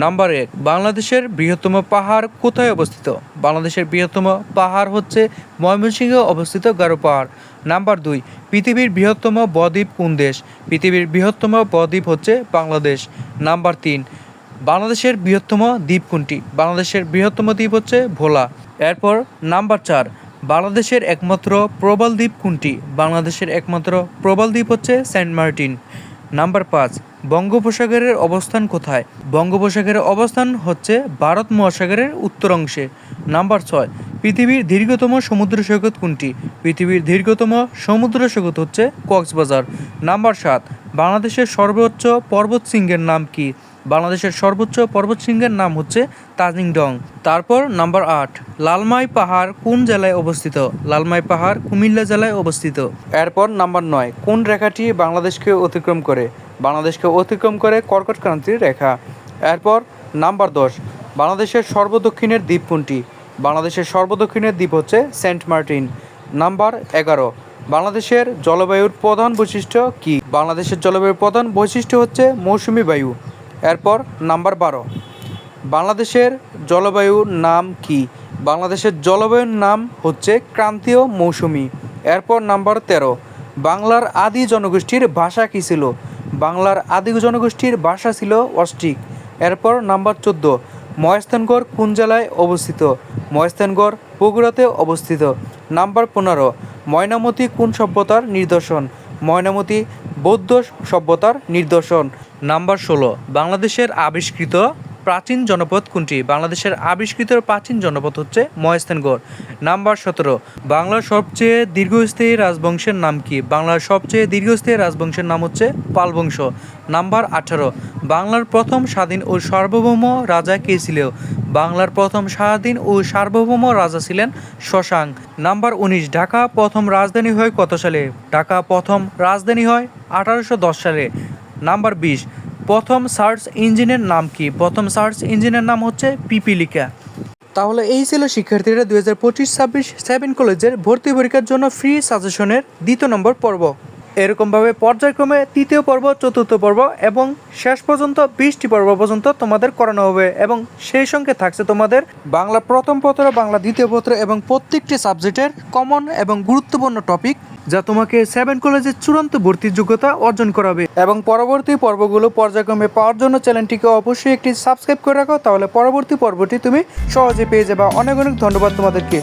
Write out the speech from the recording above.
Number 1, বাংলাদেশের বৃহত্তম পাহাড় কোথায় অবস্থিত? বাংলাদেশের বৃহত্তম পাহাড় হচ্ছে ময়মনসিংহে অবস্থিত গারো পাহাড়। নাম্বার 2, পৃথিবীর বৃহত্তম বদ্বীপ কোন দেশ? পৃথিবীর বৃহত্তম বদ্বীপ হচ্ছে বাংলাদেশ। নাম্বার 3, বাংলাদেশের বৃহত্তম দ্বীপ কোনটি? বাংলাদেশের বৃহত্তম দ্বীপ হচ্ছে ভোলা। এরপর নাম্বার 4, বাংলাদেশের একমাত্র প্রবাল দ্বীপ কোনটি? বাংলাদেশের একমাত্র প্রবাল দ্বীপ হচ্ছে সেন্ট মার্টিন। নাম্বার 5, বঙ্গোপসাগরের অবস্থান কোথায়? বঙ্গোপসাগরের অবস্থান হচ্ছে ভারত মহাসাগরের উত্তর অংশে। নাম্বার 6, পৃথিবীর দীর্ঘতম সমুদ্র সৈকত কোনটি? পৃথিবীর দীর্ঘতম সমুদ্র সৈকত হচ্ছে কক্সবাজার। নাম্বার 7, বাংলাদেশের সর্বোচ্চ পর্বতশৃঙ্গের নাম কি? বাংলাদেশের সর্বোচ্চ পর্বতশৃঙ্গের নাম হচ্ছে তাজিং ডং। তারপর নাম্বার 8, লালমাই পাহাড় কোন জেলায় অবস্থিত? লালমাই পাহাড় কুমিল্লা জেলায় অবস্থিত। এরপর নাম্বার 9, কোন রেখাটি বাংলাদেশকে অতিক্রম করে? বাংলাদেশকে অতিক্রম করে কর্কট ক্রান্তির রেখা। এরপর নাম্বার 10, বাংলাদেশের সর্বদক্ষিণের দ্বীপ কোনটি? বাংলাদেশের সর্বদক্ষিণের দ্বীপ হচ্ছে সেন্ট মার্টিন। নাম্বার 11, বাংলাদেশের জলবায়ুর প্রধান বৈশিষ্ট্য কী? বাংলাদেশের জলবায়ুর প্রধান বৈশিষ্ট্য হচ্ছে মৌসুমি বায়ু। এরপর নাম্বার 12, বাংলাদেশের জলবায়ুর নাম কি? বাংলাদেশের জলবায়ুর নাম হচ্ছে ক্রান্তীয় মৌসুমি। এরপর নাম্বার 13, বাংলার আদি জনগোষ্ঠীর ভাষা কী ছিল? বাংলার আদি জনগোষ্ঠীর ভাষা ছিল অস্ট্রিক। এরপর নাম্বার 14, মহেস্থানগড় কোন জেলায় অবস্থিত? মহেস্থানগড় বগুড়াতে অবস্থিত। নাম্বার 15, ময়নামতি কোন সভ্যতার নিদর্শন? ময়নামতি বৌদ্ধ সভ্যতার নিদর্শন। নাম্বার 16, বাংলাদেশের আবিষ্কৃত প্রাচীন জনপদ কোনটি? বাংলাদেশের আবিষ্কৃত প্রাচীন জনপদ হচ্ছে মহেস্থানগড়। নাম্বার 17, বাংলার সবচেয়ে দীর্ঘস্থায়ী রাজবংশের নাম কি? বাংলার সবচেয়ে দীর্ঘস্থায়ী রাজবংশের নাম হচ্ছে পাল বংশ। নাম্বার 18, বাংলার প্রথম স্বাধীন ও সার্বভৌম রাজা কে ছিল? বাংলার প্রথম স্বাধীন ও সার্বভৌম রাজা ছিলেন শশাঙ্ক। নাম্বার 19, ঢাকা প্রথম রাজধানী হয় কত সালে? ঢাকা প্রথম রাজধানী হয় 1810 সালে। নাম্বার 20, প্রথম সার্চ ইঞ্জিনের নাম কি? প্রথম সার্চ ইঞ্জিনের নাম হচ্ছে পিপিলিকা। তাহলে এই ছিল শিক্ষার্থীরা 2025-26 7 কলেজের ভর্তি পরীক্ষার জন্য ফ্রি সাজেশনের 2 নম্বর পর্ব। এরকমভাবে পর্যায়ক্রমে 3য় পর্ব, 4র্থ পর্ব এবং শেষ পর্যন্ত 20টি পর্ব পর্যন্ত তোমাদের করানো হবে এবং সেই সঙ্গে থাকছে তোমাদের বাংলা প্রথম পত্র, বাংলা দ্বিতীয় পত্র এবং প্রত্যেকটি সাবজেক্টের কমন এবং গুরুত্বপূর্ণ টপিক, যা তোমাকে 7 কলেজের চূড়ান্ত ভর্তির যোগ্যতা অর্জন করাবে। এবং পরবর্তী পর্বগুলো পর্যায়ক্রমে পাওয়ার জন্য চ্যানেলটিকে অবশ্যই একটি সাবস্ক্রাইব করে রাখো, তাহলে পরবর্তী পর্বটি তুমি সহজে পেয়ে যাবে। অনেক অনেক ধন্যবাদ তোমাদেরকে।